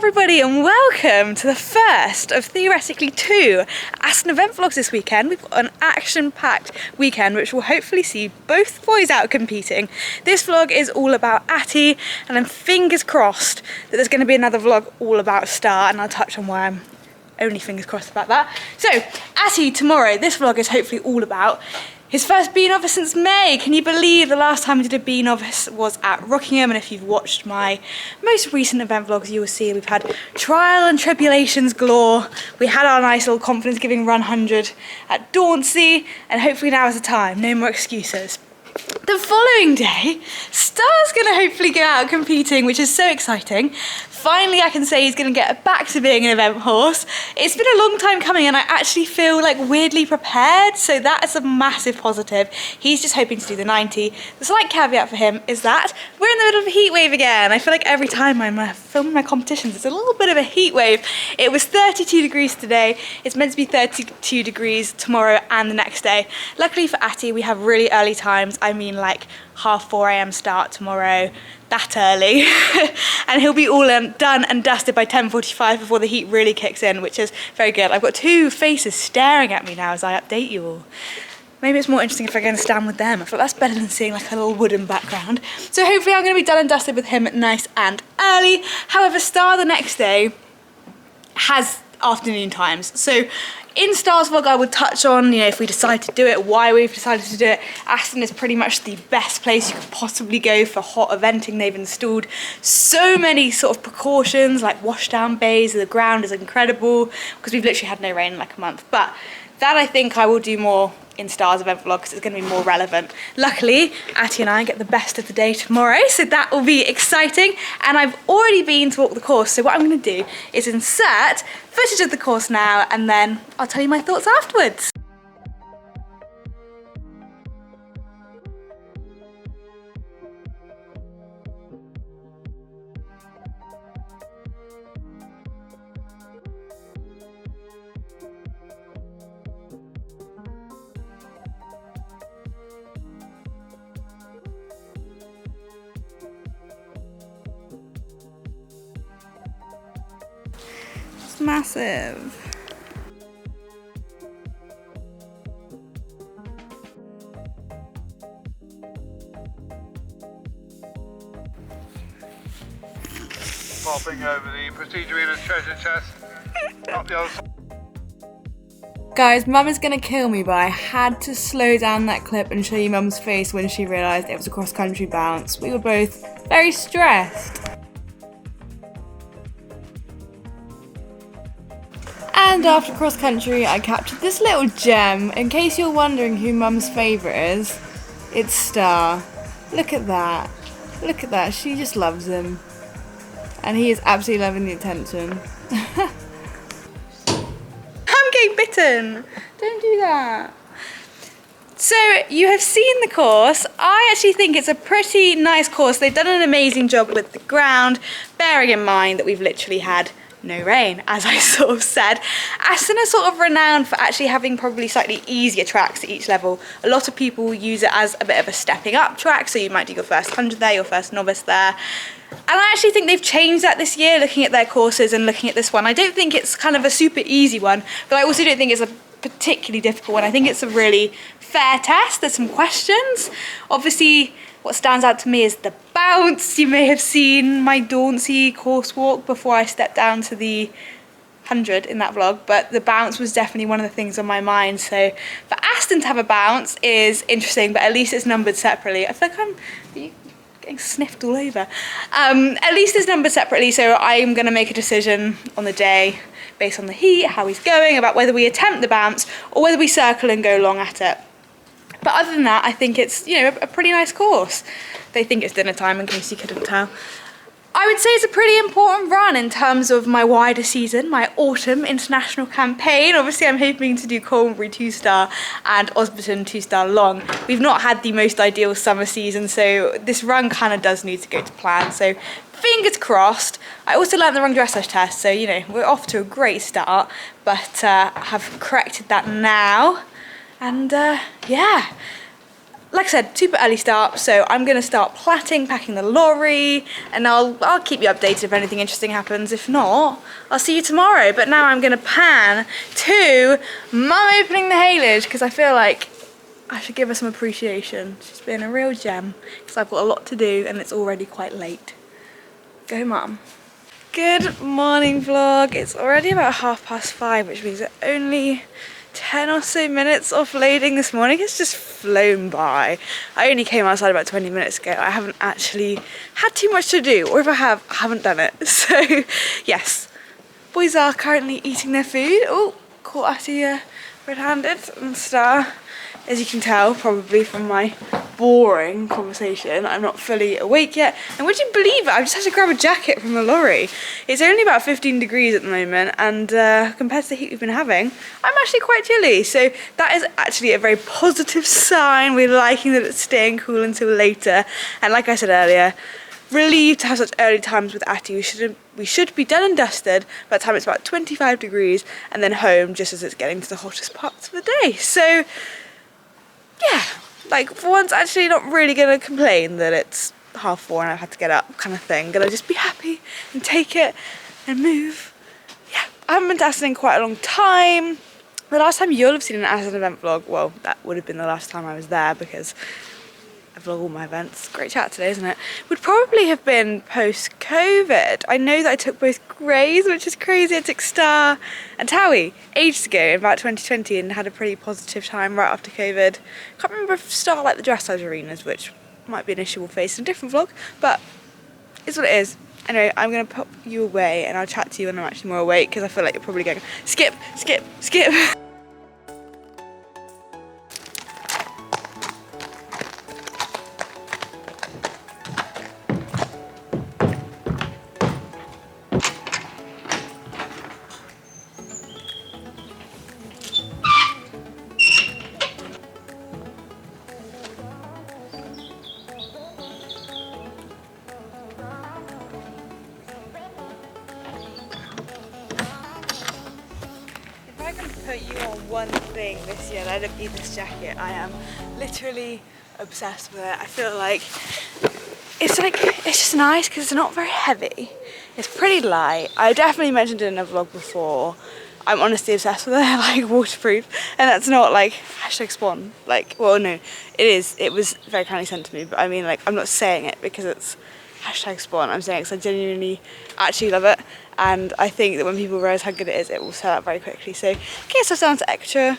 everybody and welcome to the first of theoretically 2 Aston event vlogs this weekend. We've got an action-packed weekend which will hopefully see both boys out competing. This vlog is all about Atty and I'm fingers crossed that there's going to be another vlog all about Star, and I'll touch on why I'm only fingers crossed about that. So Atty tomorrow, this vlog is hopefully all about his first BE Novice since May. Can you believe the last time we did a BE Novice was at Rockingham? And if you've watched my most recent event vlogs, you will see we've had trial and tribulations galore. We had our nice little confidence giving run 100 at Dauncey, and hopefully now is the time, no more excuses. The following day, Star's gonna hopefully go out competing, which is so exciting. Finally, I can say he's gonna get back to being an event horse. It's been a long time coming and I actually feel like weirdly prepared, so that is a massive positive. He's just hoping to do the 90. The slight caveat for him is that we're in the middle of a heat wave again. I feel like every time I'm filming my competitions, it's a little bit of a heat wave. It was 32 degrees today. It's meant to be 32 degrees tomorrow and the next day. Luckily for Atty, we have really early times. I mean like 4:30 AM start tomorrow, that early. And he'll be all done and dusted by 10:45 before the heat really kicks in, which is very good. I've got 2 faces staring at me now as I update you all. Maybe it's more interesting if I go and stand with them. I feel that's better than seeing like a little wooden background. So hopefully I'm gonna be done and dusted with him nice and early. However, Star the next day has afternoon times. So in Star's vlog I would touch on, if we decide to do it, why we've decided to do it. Aston is pretty much the best place you could possibly go for hot eventing. They've installed so many sort of precautions like washdown bays. The ground is incredible because we've literally had no rain in like a month. But that I think I will do more in Star's event vlog because it's going to be more relevant. Luckily, Atty and I get the best of the day tomorrow, so that will be exciting. And I've already been to walk the course, so what I'm going to do is insert footage of the course now, and then I'll tell you my thoughts afterwards. Massive. Popping over the procedure in a treasure chest. Not the other side. Guys, Mum is gonna kill me, but I had to slow down that clip and show you Mum's face when she realised it was a cross-country bounce. We were both very stressed. And after cross country, I captured this little gem. In case you're wondering who Mum's favourite is, it's Star. Look at that. Look at that. She just loves him. And he is absolutely loving the attention. I'm getting bitten. Don't do that. So you have seen the course. I actually think it's a pretty nice course. They've done an amazing job with the ground, bearing in mind that we've literally had no rain, as I sort of said. Aston is sort of renowned for actually having probably slightly easier tracks at each level. A lot of people use it as a bit of a stepping up track, so you might do your first 100 there, your first novice there. And I actually think they've changed that this year, looking at their courses and looking at this one. I don't think it's kind of a super easy one, but I also don't think it's a particularly difficult one. I think it's a really fair test. There's some questions. Obviously, what stands out to me is the bounce. You may have seen my Dauncey course walk before I stepped down to the 100 in that vlog, but the bounce was definitely one of the things on my mind. So for Aston to have a bounce is interesting, but at least it's numbered separately. I feel like I'm getting sniffed all over. At least it's numbered separately, so I'm going to make a decision on the day based on the heat, how he's going, about whether we attempt the bounce or whether we circle and go long at it. But other than that, I think it's, a pretty nice course. They think it's dinner time, in case you couldn't tell. I would say it's a pretty important run in terms of my wider season, my autumn international campaign. Obviously, I'm hoping to do Cornbury 2-star and Osberton 2-star long. We've not had the most ideal summer season, so this run kind of does need to go to plan. So fingers crossed. I also learned the wrong dressage test, so, we're off to a great start, but have corrected that now. And yeah, like I said, super early start, so I'm gonna start packing the lorry, and I'll keep you updated if anything interesting happens. If not, I'll see you tomorrow. But now I'm gonna pan to Mum opening the haylage, because I feel like I should give her some appreciation. She's been a real gem, because I've got a lot to do and it's already quite late. Go Mum. Good morning vlog. It's already about 5:30, which means it's only 10 or so minutes off loading this morning. It's just flown by. I only came outside about 20 minutes ago. I haven't actually had too much to do, or if I have, I haven't done it. So yes, boys are currently eating their food. Oh, caught Atty red-handed and Star. As you can tell, probably from my boring conversation, I'm not fully awake yet. And would you believe it? I've just had to grab a jacket from the lorry. It's only about 15 degrees at the moment, and compared to the heat we've been having, I'm actually quite chilly. So that is actually a very positive sign. We're liking that it's staying cool until later. And like I said earlier, relieved to have such early times with Atty. We should be done and dusted by the time it's about 25 degrees, and then home just as it's getting to the hottest parts of the day. So yeah, like for once actually not really gonna complain that it's 4:30 and I've had to get up kind of thing. Gonna just be happy and take it and move. Yeah, I haven't been to Aston in quite a long time. The last time you'll have seen an Aston event vlog, well, that would have been the last time I was there, because I vlog all my events. Great chat today, isn't it? Would probably have been post-COVID. I know that I took both Greys, which is crazy. I took Star and Towie ages ago, in about 2020, and had a pretty positive time right after COVID. Can't remember if Star liked the dressage arenas, which might be an issue we'll face in a different vlog, but it's what it is. Anyway, I'm going to pop you away, and I'll chat to you when I'm actually more awake, because I feel like you're probably going, skip, skip, skip. If I can put you on one thing this year, let it be this jacket. I am literally obsessed with it. I feel like it's just nice because it's not very heavy. It's pretty light. I definitely mentioned it in a vlog before. I'm honestly obsessed with it, like waterproof, and that's not like #spawn. Like, well, no, it is. It was very kindly sent to me, but I mean, like, I'm not saying it because it's #spawn. I'm saying it because I genuinely actually love it, and I think that when people realise how good it is, it will sell out very quickly. So get yourself down to extra.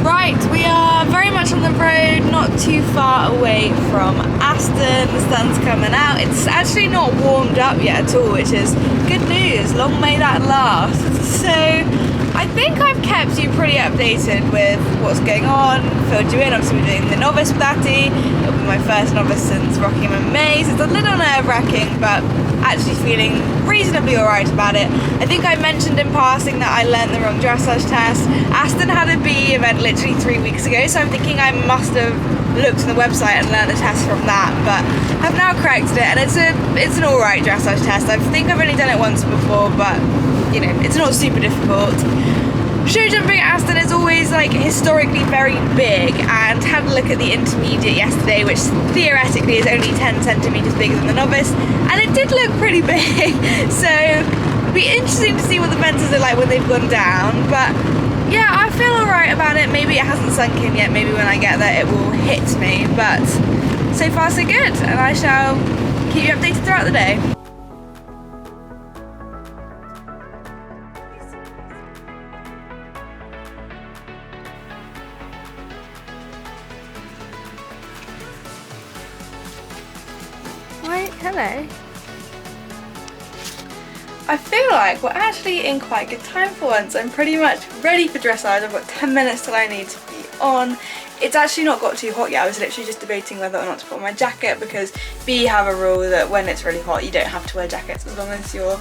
Right, we are very much on the road, not too far away from Aston. The sun's coming out. It's actually not warmed up yet at all, which is good news. Long may that last. So I think I've kept you pretty updated with what's going on, filled you in. Obviously we're doing the novice with Atty. It'll be my first novice since Rockingham and May, so it's a little nerve-wracking, but actually feeling reasonably alright about it. I think I mentioned in passing that I learned the wrong dressage test. Aston had a BE event literally 3 weeks ago, so I'm thinking I must have looked on the website and learned the test from that, but I've now corrected it, and it's an alright dressage test. I think I've only done it once before, but you know, it's not super difficult. Show jumping at Aston is always like historically very big, and had a look at the intermediate yesterday, which theoretically is only 10 centimetres bigger than the novice, and it did look pretty big. So it'll be interesting to see what the fences are like when they've gone down, but yeah, I feel alright about it. Maybe it hasn't sunk in yet, maybe when I get there it will hit me, but so far so good, and I shall keep you updated throughout the day. Right, hello. I feel like we're actually in quite good time for once. I'm pretty much ready for dressage. I've got 10 minutes till I need to be on. It's actually not got too hot yet. I was literally just debating whether or not to put on my jacket, because BE have a rule that when it's really hot you don't have to wear jackets as long as your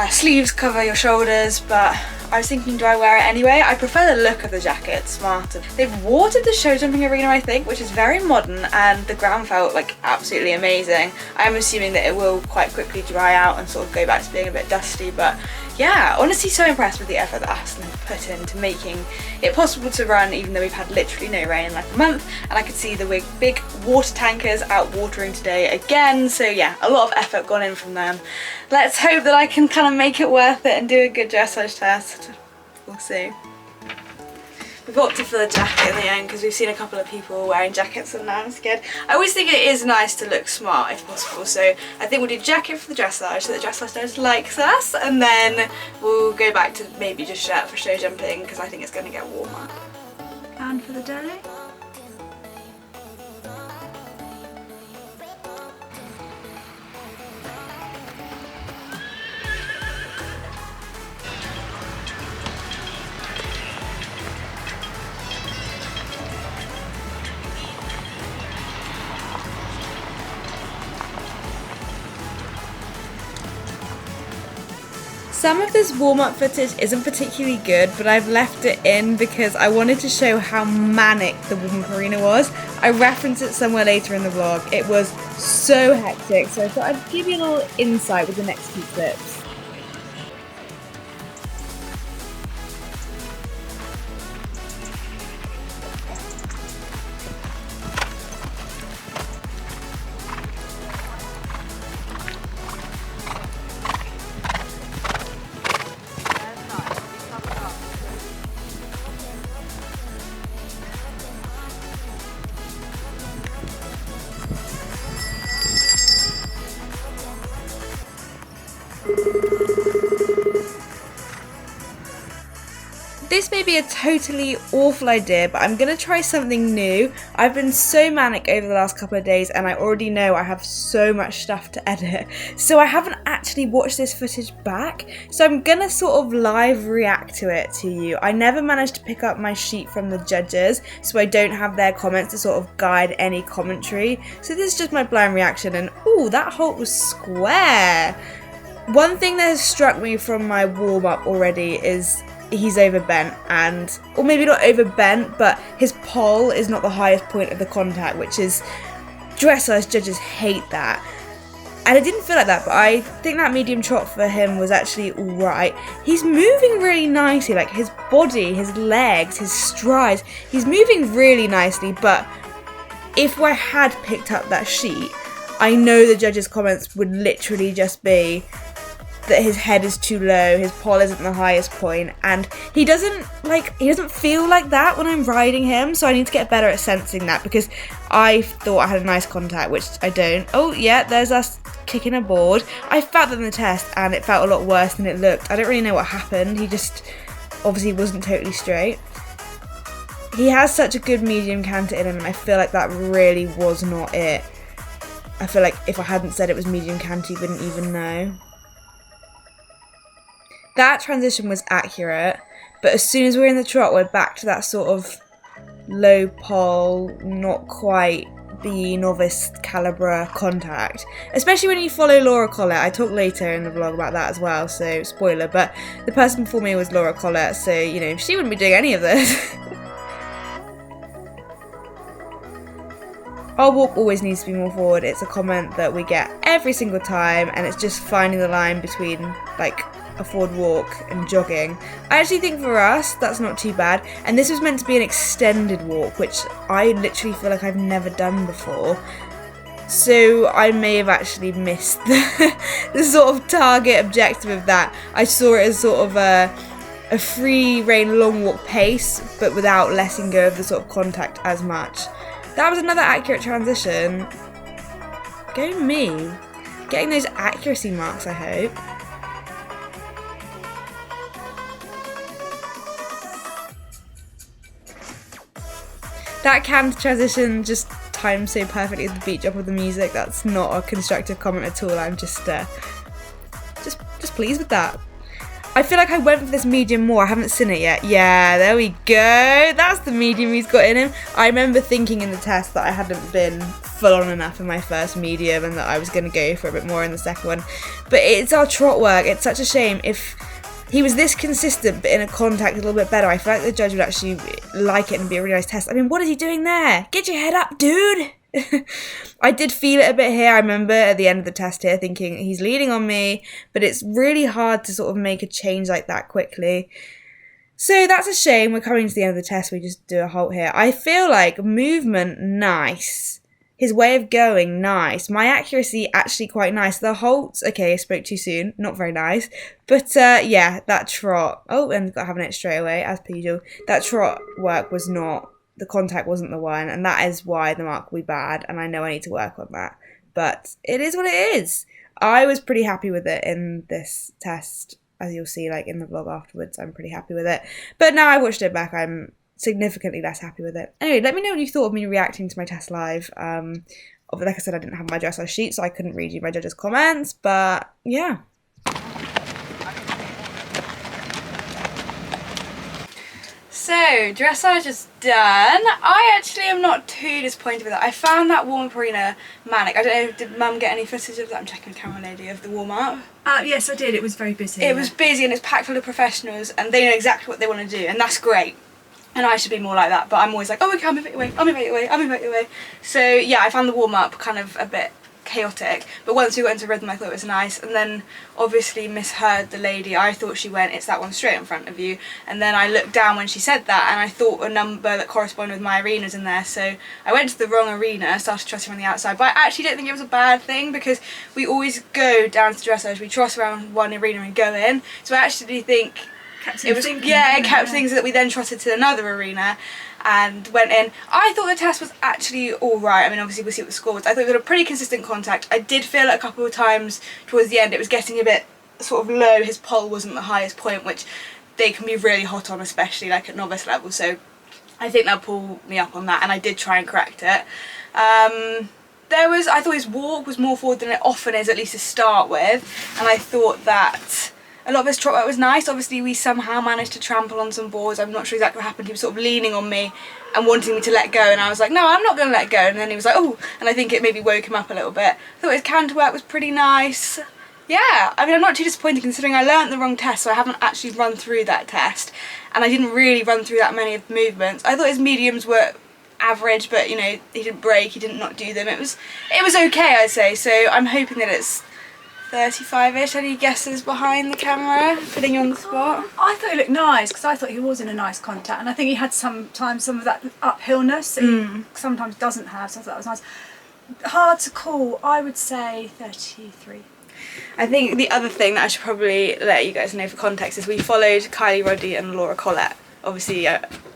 sleeves cover your shoulders, but I was thinking, do I wear it anyway? I prefer the look of the jacket, it's smarter. They've watered the show jumping arena, I think, which is very modern, and the ground felt like absolutely amazing. I'm assuming that it will quite quickly dry out and sort of go back to being a bit dusty, but yeah, honestly so impressed with the effort that Aston have put into making it possible to run even though we've had literally no rain in like a month, and I could see the big water tankers out watering today again, so yeah, a lot of effort gone in from them. Let's hope that I can kind of make it worth it and do a good dressage test. We'll see. We've opted for the jacket in the end because we've seen a couple of people wearing jackets and now I'm scared. I always think it is nice to look smart if possible, so I think we'll do jacket for the dressage so the dressage nurse likes us, and then we'll go back to maybe just shirt for show jumping because I think it's going to get warmer. And for the day. Some of this warm-up footage isn't particularly good, but I've left it in because I wanted to show how manic the warm-up arena was. I reference it somewhere later in the vlog. It was so hectic, so I thought I'd give you a little insight with the next few clips. This may be a totally awful idea, but I'm going to try something new. I've been so manic over the last couple of days and I already know I have so much stuff to edit. So I haven't actually watched this footage back. So I'm going to sort of live react to it to you. I never managed to pick up my sheet from the judges, so I don't have their comments to sort of guide any commentary. So this is just my blind reaction, and ooh, that halt was square. One thing that has struck me from my warm-up already is he's overbent, and, or maybe not overbent, but his pole is not the highest point of the contact, which is, dressage judges hate that. And it didn't feel like that, but I think that medium trot for him was actually alright. He's moving really nicely, like his body, his legs, his strides, he's moving really nicely, but if I had picked up that sheet, I know the judges' comments would literally just be that his head is too low, his pole isn't the highest point, and he doesn't feel like that when I'm riding him, so I need to get better at sensing that, because I thought I had a nice contact, which I don't. Oh yeah, there's us kicking a board. I felt that in the test and it felt a lot worse than it looked. I don't really know what happened, he just obviously wasn't totally straight. He has such a good medium canter in him, and I feel like that really was not it. I feel like if I hadn't said it was medium canter, you wouldn't even know. That transition was accurate, but as soon as we're in the trot, we're back to that sort of low pole, not quite BE Novice calibre contact. Especially when you follow Laura Collett. I talk later in the vlog about that as well, so spoiler, but the person before me was Laura Collett, so, you know, she wouldn't be doing any of this. Our walk always needs to be more forward. It's a comment that we get every single time, and it's just finding the line between, like, a forward walk and jogging. I actually think for us that's not too bad, and this was meant to be an extended walk, which I literally feel like I've never done before, so I may have actually missed the sort of target objective of that. I saw it as sort of a free rein long walk pace, but without letting go of the sort of contact as much. That was another accurate transition. Go me, getting those accuracy marks, I hope. That canned transition just timed so perfectly with the beat drop of the music. That's not a constructive comment at all. I'm just pleased with that. I feel like I went for this medium more. I haven't seen it yet. Yeah, there we go. That's the medium he's got in him. I remember thinking in the test that I hadn't been full on enough in my first medium and that I was going to go for a bit more in the second one. But it's our trot work. It's such a shame. If he was this consistent, but in a contact a little bit better. I feel like the judge would actually like it and be a really nice test. I mean, what is he doing there? Get your head up, dude! I did feel it a bit here. I remember at the end of the test here thinking he's leading on me, but it's really hard to sort of make a change like that quickly. So that's a shame. We're coming to the end of the test. We just do a halt here. I feel like movement, nice. His way of going, nice. My accuracy, actually quite nice. The halts, okay, I spoke too soon. Not very nice. But yeah, that trot. Oh, and got having it straight away, as per usual. That trot work was not, the contact wasn't the one. And that is why the mark will be bad. And I know I need to work on that. But it is what it is. I was pretty happy with it in this test. As you'll see, like in the vlog afterwards, I'm pretty happy with it. But now I've watched it back, I'm significantly less happy with it. Anyway, let me know what you thought of me reacting to my test live. Like I said, I didn't have my dressage sheet, so I couldn't read you my judges' comments, but yeah. So, dressage is done. I actually am not too disappointed with it. I found that warm-up arena manic. I don't know, did Mum get any footage of that? I'm checking the camera lady of the warm-up. Yes, I did. It was very busy. It was busy and it's packed full of professionals and they know exactly what they want to do, and that's great. And I should be more like that, but I'm always like, oh, okay, I'll move it away, I'll move it away, I'll move it away. So yeah, I found the warm-up kind of a bit chaotic, but once we got into rhythm I thought it was nice. And then obviously misheard the lady. I thought she went, it's that one straight in front of you, and then I looked down when she said that and I thought a number that corresponded with my arenas in there, so I went to the wrong arena, started trotting on the outside. But I actually don't think it was a bad thing, because we always go down to dressage, we trot around one arena and go in, so I actually think it was thinking, yeah, it kept things that we then trotted to another arena and went in. I thought the test was actually alright. I mean, obviously we'll see what the score was. I thought it was a pretty consistent contact. I did feel a couple of times towards the end it was getting a bit sort of low. His pole wasn't the highest point, which they can be really hot on, especially like at novice level, so I think they'll pull me up on that, and I did try and correct it. I thought his walk was more forward than it often is, at least to start with, and I thought that a lot of his trot work was nice. Obviously we somehow managed to trample on some boards. I'm not sure exactly what happened. He was sort of leaning on me and wanting me to let go, and I was like, no, I'm not going to let go. And then he was like, oh, and I think it maybe woke him up a little bit. I thought his canter work was pretty nice. Yeah, I mean, I'm not too disappointed considering I learnt the wrong test, so I haven't actually run through that test, and I didn't really run through that many of the movements. I thought his mediums were average, but you know, he didn't break, he didn't not do them. It was okay, I'd say. So I'm hoping that it's 35-ish. Any guesses behind the camera? Putting you on the spot? I thought he looked nice, because I thought he was in a nice contact, and I think he had sometimes some of that uphillness that he sometimes doesn't have, so I thought that was nice. Hard to call. I would say 33. I think the other thing that I should probably let you guys know for context is we followed Kylie Roddy and Laura Collette. Obviously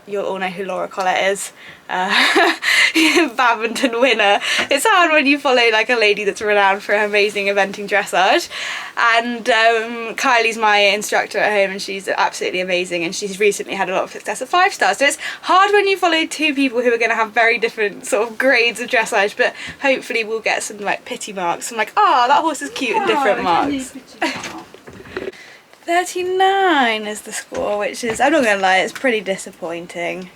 you'll all know who Laura Collette is, badminton winner. It's hard when you follow like a lady that's renowned for her amazing eventing dressage, and Kylie's my instructor at home and she's absolutely amazing, and she's recently had a lot of success at 5 stars, so it's hard when you follow two people who are going to have very different sort of grades of dressage, but hopefully we'll get some like pity marks, some like, oh, that horse is cute, and different marks. 39 is the score, which is, I'm not going to lie, it's pretty disappointing.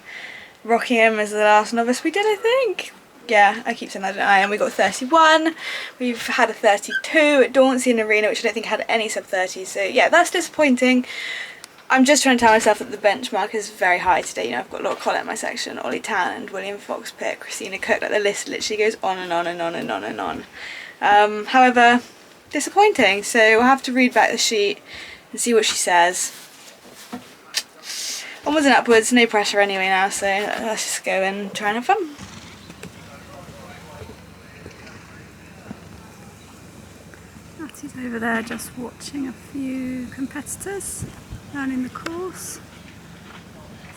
Rockingham is the last novice we did, I think. Yeah, I keep saying that, don't I? And we got 31. We've had a 32 at Dauncey Arena, which I don't think had any sub-30s. So yeah, that's disappointing. I'm just trying to tell myself that the benchmark is very high today. You know, I've got Laura Collette in my section, Ollie Townend, William Fox-Pitt, Christina Cook. Like, the list literally goes on and on and on and on and on. However, disappointing. So we'll have to read back the sheet and see what she says. Onwards and upwards, no pressure anyway now, so let's just go and try and have fun. Mattie's over there just watching a few competitors learning the course.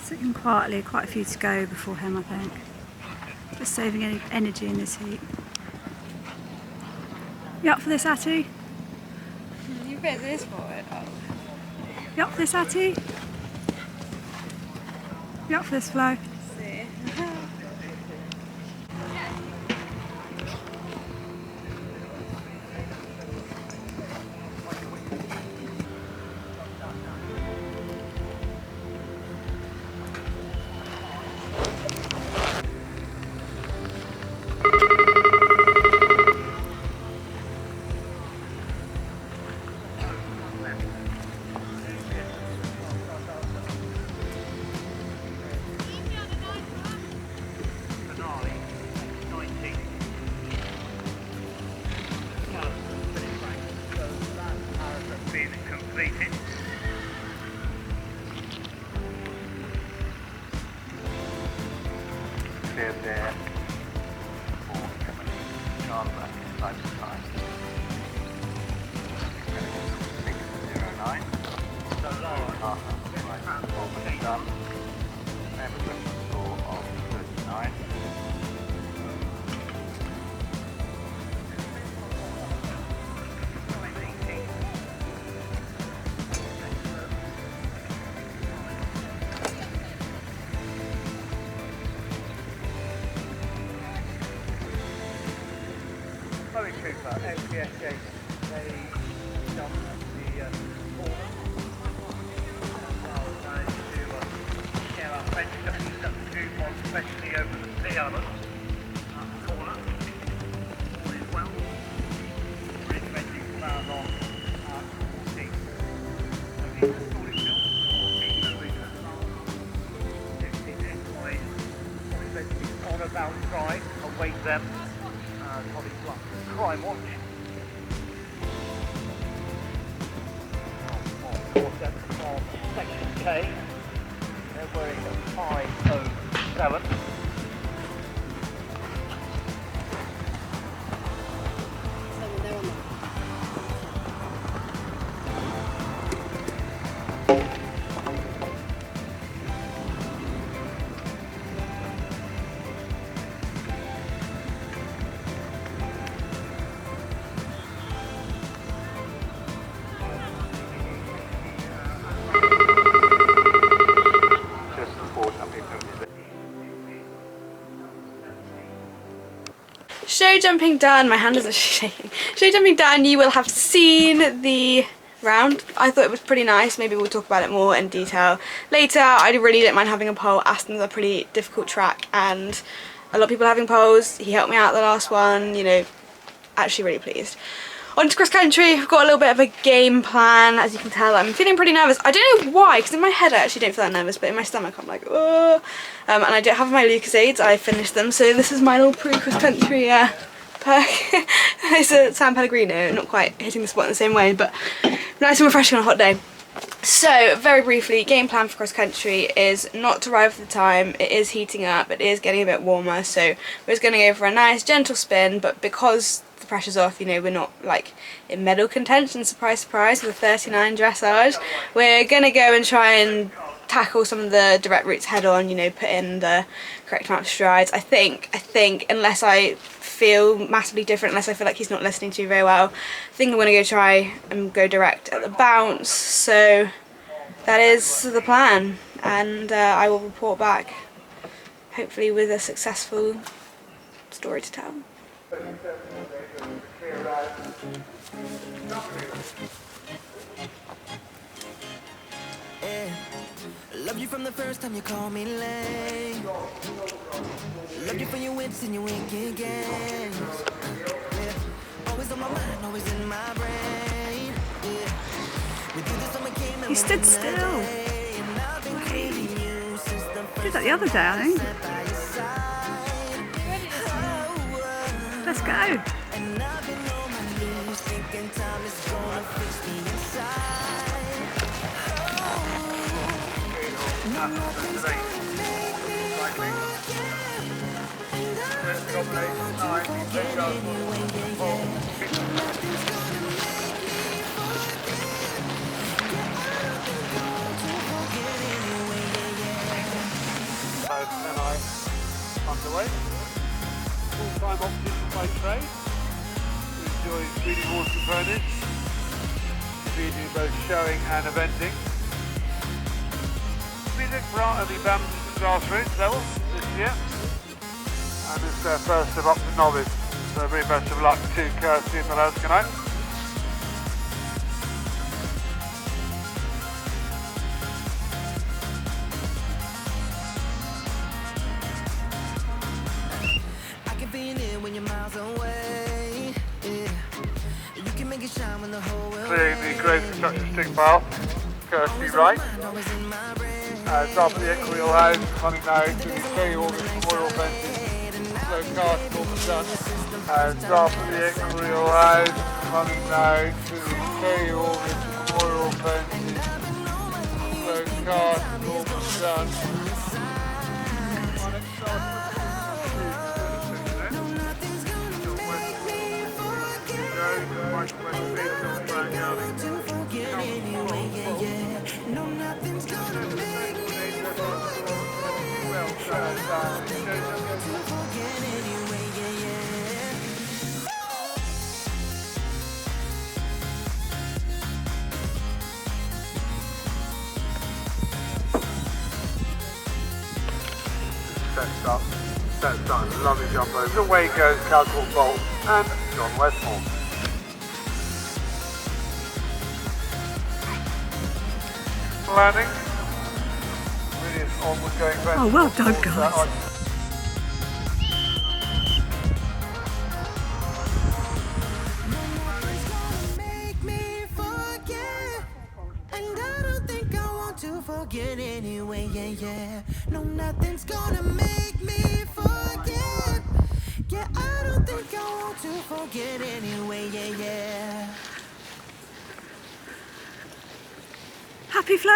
Sitting quietly, quite a few to go before him, I think. Just saving any energy in this heat. You up for this, Atty? You bet this forward. Oh. You up for this, Atty? You up for this, Flo? Let's see. completed. Cleared there for coming Charles back inside the time. 609. So low. Right, done. And we've got a score of 39. Chloe Cooper, MPSJ, they jumped the corner. Managed to get our French jumping up the group on, especially over the piano corner. All is well. Really making plan on 14. Okay, scored it still. 14 Novice. On about drive, await them. Holly Bluff. Crime watch. On section K. They're wearing a 507. Show jumping done. My hand is shaking. Show jumping done. You will have seen the round. I thought it was pretty nice. Maybe we'll talk about it more in detail later. I really don't mind having a pole. Aston's a pretty difficult track and a lot of people are having poles. He helped me out the last one, you know, actually really pleased. On to cross country, I've got a little bit of a game plan. As you can tell, I'm feeling pretty nervous. I don't know why, because in my head I actually don't feel that nervous, but in my stomach I'm like, oh. And I don't have my Lucasades, I finished them, so this is my little pre-cross country perk. It's a San Pellegrino, not quite hitting the spot in the same way, but nice and refreshing on a hot day. So, very briefly, game plan for cross country is not to ride for the time. It is heating up, it is getting a bit warmer, so we're just going to go for a nice gentle spin, but because the pressure's off, you know, we're not like in medal contention, surprise surprise, with a 39 dressage. We're going to go and try and tackle some of the direct routes head on, you know, put in the correct amount of strides. I think, unless I feel massively different, unless I feel like he's not listening to me very well, I think I'm going to go try and go direct at the bounce. So that is the plan, and I will report back, hopefully with a successful story to tell. Love you from the first time you called me late. Love you for your wits and your winking games. Yeah. Always on my mind, always in my brain. Yeah. With you this summer came and He stood still. He did that the other day, I think. Let's go. Underway. Full-time optician by trade, who enjoys breeding horse components, breeding both showing and eventing. We look for only BAM grassroots level this year, and it's their first step up to novice. So very best of luck to Kirsty and the lads tonight. Clearing the grey construction stick pile, Kirsty right. Top of the equatorial house, coming now to the Kerry August Memorial Benches. Slow cast all the done. Top of the equatorial house, coming now to the Kerry August Memorial Benches. done. Sets up, lovely jump over. Away goes Calcourt Bolt and John Westmore. Landing. Brilliant, onward going back. Oh, well done, guys. Forget anyway, yeah, yeah. No, nothing's gonna make me forget. Yeah, I don't think I want to forget anyway, yeah, yeah. Happy, Flo?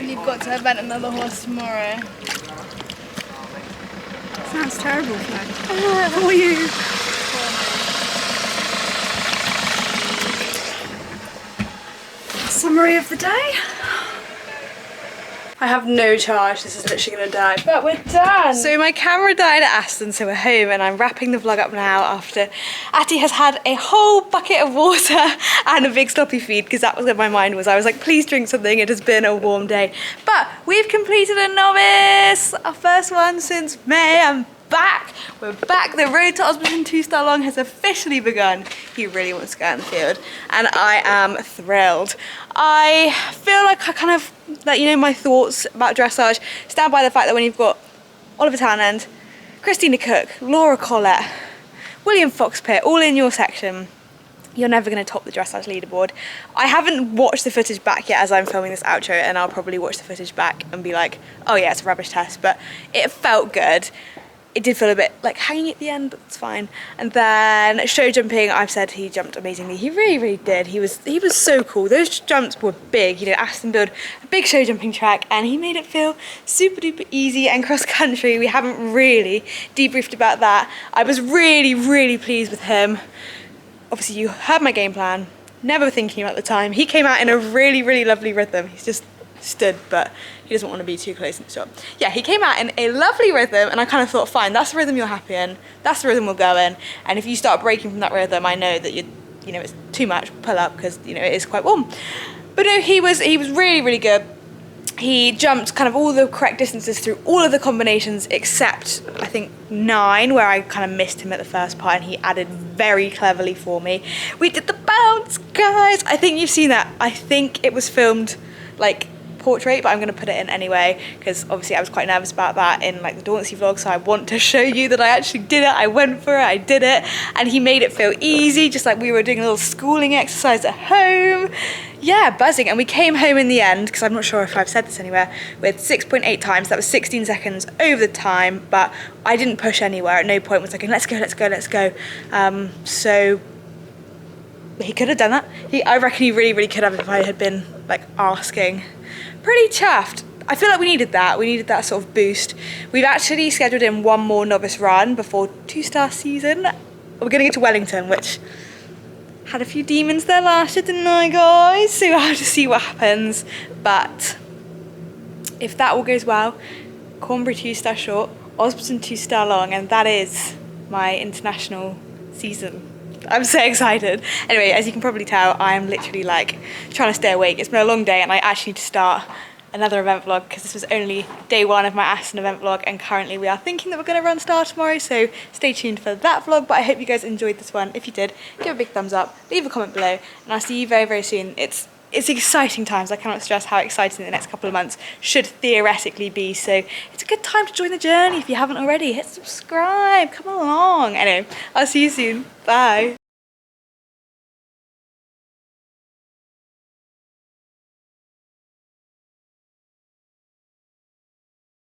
You've got to event another horse tomorrow. Sounds terrible, Flo. For you. Summary of the day. I have no charge, this is literally gonna die, but we're done! So my camera died at Aston, so we're home and I'm wrapping the vlog up now after Atty has had a whole bucket of water and a big sloppy feed, because that was where my mind was. I was like, please drink something, it has been a warm day. But we've completed a novice! Our first one since May. I'm back! We're back! The road to Osborne 2-star long has officially begun. He really wants to go out in the field and I am thrilled. I feel like I kind of, like, you know, my thoughts about dressage stand by the fact that when you've got Oliver Townend, Christina Cook, Laura Collett, William Foxpitt all in your section, you're never going to top the dressage leaderboard. I haven't watched the footage back yet as I'm filming this outro, and I'll probably watch the footage back and be like, oh yeah, it's a rubbish test, but it felt good. It did feel a bit like hanging at the end, but it's fine. And then show jumping, I've said he jumped amazingly. He really, really did. He was so cool. Those jumps were big. You know, Aston built a big show jumping track and he made it feel super duper easy. And cross country, we haven't really debriefed about that. I was really, really pleased with him. Obviously you heard my game plan, never thinking about the time. He came out in a really, really lovely rhythm. He's just stood, but he doesn't want to be too close in the shot. Yeah, he came out in a lovely rhythm and I kind of thought, fine, that's the rhythm you're happy in, that's the rhythm we'll go in, and if you start breaking from that rhythm, I know that you know, it's too much, pull up, because, you know, it is quite warm. But no, he was really, really good. He jumped kind of all the correct distances through all of the combinations except, I think, 9, where I kind of missed him at the first part, and he added very cleverly for me. We did the bounce, guys! I think you've seen that. I think it was filmed, like, portrait, but I'm going to put it in anyway, because obviously I was quite nervous about that in like the Dauncey vlog, so I want to show you that I actually did it. I went for it, I did it, and he made it feel easy, just like we were doing a little schooling exercise at home. Yeah, buzzing. And we came home in the end, because I'm not sure if I've said this anywhere, with 6.8 times. That was 16 seconds over the time, but I didn't push anywhere. At no point was like, let's go, let's go, let's go. So he could have done that. I reckon he really, really could have if I had been like asking. Pretty chuffed. I feel like we needed that sort of boost. We've actually scheduled in one more novice run before 2-star season. We're going to get to Wellington, which had a few demons there last year, didn't I, guys? So we'll have to see what happens. But if that all goes well, Cornbury 2-star short, Osborne 2-star long, and that is my international season. I'm so excited. Anyway, as you can probably tell, I'm literally like trying to stay awake. It's been a long day and I actually need to start another event vlog because this was only day 1 of my Aston event vlog, and currently we are thinking that we're going to run Star tomorrow, so stay tuned for that vlog. But I hope you guys enjoyed this one. If you did, give a big thumbs up, leave a comment below, and I'll see you very, very soon. It's exciting times. I cannot stress how exciting the next couple of months should theoretically be, so it's a good time to join the journey if you haven't already. Hit subscribe, come along. Anyway, I'll see you soon. Bye.